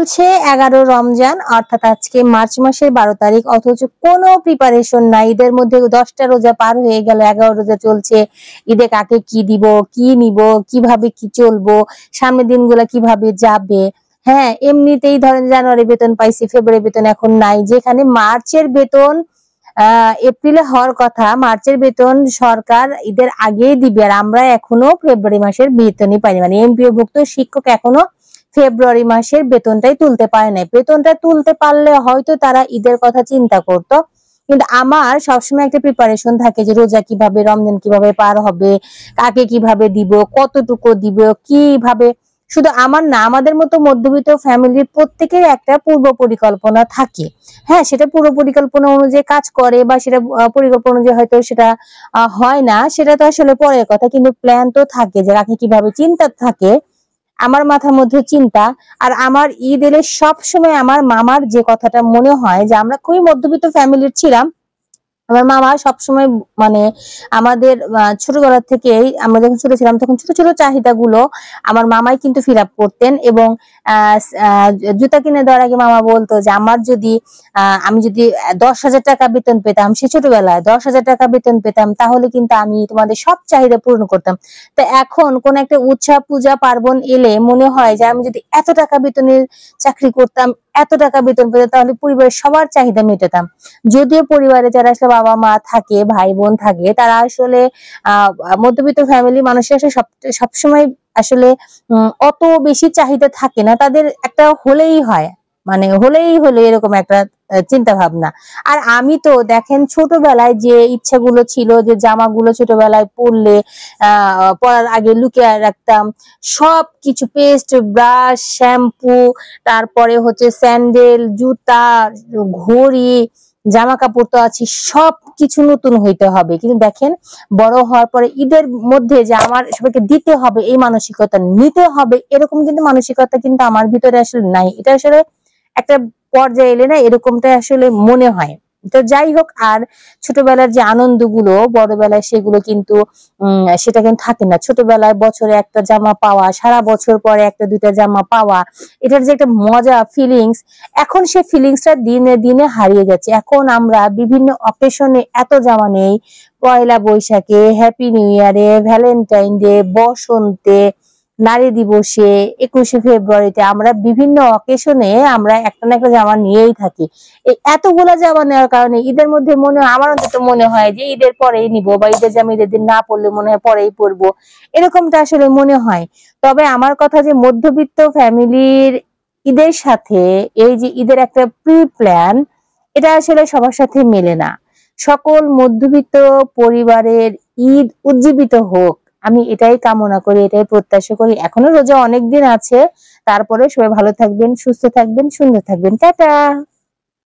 চলছে 11 রমজান, অর্থাৎ আজকে মার্চ মাসের 12 তারিখ, অথচ কোনো প্রিপারেশন নাই। ঈদের মধ্যে 10টা রোজা পার হয়ে গেল, 11 রোজা চলছে। ঈদে কাকে কি দিব, কি নিব, কিভাবে কি চলবো, সামনের দিনগুলা কিভাবে যাবে। হ্যাঁ, এমনিতেই ধরেন জানুয়ারি বেতন পাইছি, ফেব্রুয়ারি বেতন এখন নাই। যেখানে মার্চের বেতন এপ্রিলে হওয়ার কথা, মার্চের বেতন সরকার ঈদের আগেই দিবে, আর আমরা এখনো ফেব্রুয়ারি মাসের বেতনই পাইনি। মানে এমপিও ভুক্ত শিক্ষক এখনো ফেব্রুয়ারি মাসের বেতনটাই তুলতে পারে নাই। বেতনটা তুলতে পারলে হয়তো তারা ঈদের কথা চিন্তা করতো, কিন্তু আমার সবসময় একটা প্রিপারেশন থাকে যে রোজা কিভাবে, রমজান কিভাবে পার হবে, কাকে কিভাবে দিব, কতটুকু দিব, কিভাবে। শুধু আমার না, আমাদের মতো মধ্যবিত্ত ফ্যামিলির প্রত্যেকের একটা পূর্ব পরিকল্পনা থাকে। হ্যাঁ, সেটা পূর্ব পরিকল্পনা অনুযায়ী কাজ করে, বা সেটা পরিকল্পনা অনুযায়ী হয়তো সেটা হয় না, সেটা তো আসলে পরের কথা, কিন্তু প্ল্যান তো থাকে যে কাকে কিভাবে, চিন্তা থাকে। আমার মাথার মধ্যে চিন্তা। আর আমার ঈদ এলে সবসময় আমার মামার যে কথাটা মনে হয়, যে আমরা খুবই মধ্যবিত্ত ফ্যামিলির ছিলাম। আমার মামা সবসময় মানে আমাদের ছোটবেলা থেকেই, আমরা যখন ছোট ছিলাম তখন ছোট ছোট চাহিদাগুলো আমার মামাই কিন্তু ফিল আপ করতেন। এবং জুতা কিনে দেওয়ার আগে মামা বলতো যে আমি যদি 10,000 টাকা বেতন পেতাম, সে ছোটবেলায় 10,000 টাকা বেতন পেতাম, তাহলে কিন্তু আমি তোমাদের সব চাহিদা পূরণ করতাম। তো এখন কোন একটা উৎসব, পূজা, পার্বণ এলে মনে হয় যে আমি যদি এত টাকা বেতনের চাকরি করতাম, এত টাকা বেতন পেতাম, তাহলে পরিবারের সবার চাহিদা মেটাতাম। যদিও পরিবারে যারা আসলে বাবা মা থাকে, ভাই বোন থাকে, তারা আসলে মধ্যবিত্ত ফ্যামিলি মানুষের আসলে সবসময় আসলে অত বেশি চাহিদা থাকে না, তাদের একটা হলেই হয়, মানে হলে এরকম একটা চিন্তা ভাবনা। আর আমি তো দেখেন ছোটবেলায় যে ইচ্ছাগুলো ছিল, যে জামাগুলো ছোটবেলায় পরার আগে লুকিয়ে রাখতাম, সবকিছু, পেস্ট, ব্রাশ, শ্যাম্পু, তারপরে হচ্ছে স্যান্ডেল, জুতা, ঘড়ি, জামা কাপড় তো আছে, সবকিছু নতুন হইতে হবে। কিন্তু দেখেন বড় হওয়ার পরে ঈদের মধ্যে যে আমার সবাইকে দিতে হবে এই মানসিকতা, নিতে হবে এরকম কিন্তু মানসিকতা কিন্তু আমার ভিতরে আসলে নাই। এটা আসলে একটা পর্যায়ে এলে না এরকমটাই আসলে মনে হয়। তো যাই হোক, আর ছোটবেলার যে আনন্দগুলো বড়বেলায় সেগুলো কিন্তু সেটা কিন্তু থাকে না। ছোটবেলায় বছরে একটা জামা পাওয়া, সারা বছর পরে একটা দুইটা জামা পাওয়া, এটার যে একটা মজা, ফিলিংস, এখন সে ফিলিংসটা দিনে দিনে হারিয়ে যাচ্ছে। এখন আমরা বিভিন্ন অকেশনে এত জামা নেই, পয়লা বৈশাখে, হ্যাপি নিউ ইয়ারে, ভ্যালেন্টাইন ডে, বসন্তে, নারী দিবসে, 21শে ফেব্রুয়ারিতে, আমরা বিভিন্ন অকেশনে আমরা একটা না একটা জামা নিয়েই থাকি। এই এতগুলা জামা নেওয়ার কারণে ঈদের মধ্যে আমার অন্তত মনে হয় যে ঈদের পরেই নিব, বা ঈদের জামা ঈদের দিন না পরলে মনে হয় পরেই পরবো, এরকমটা আসলে মনে হয়। তবে আমার কথা যে মধ্যবিত্ত ফ্যামিলির ঈদের সাথে এই যে ঈদের একটা প্রি প্ল্যান, এটা আসলে সবার সাথে মেলে না। সকল মধ্যবিত্ত পরিবারের ঈদ উজ্জীবিত হোক, আমি এটাই কামনা করি, এটাই প্রত্যাশা করি। এখনো রোজা অনেক দিন আছে, তারপরে সবাই ভালো থাকবেন, সুস্থ থাকবেন, সুন্দর থাকবেন। টাটা।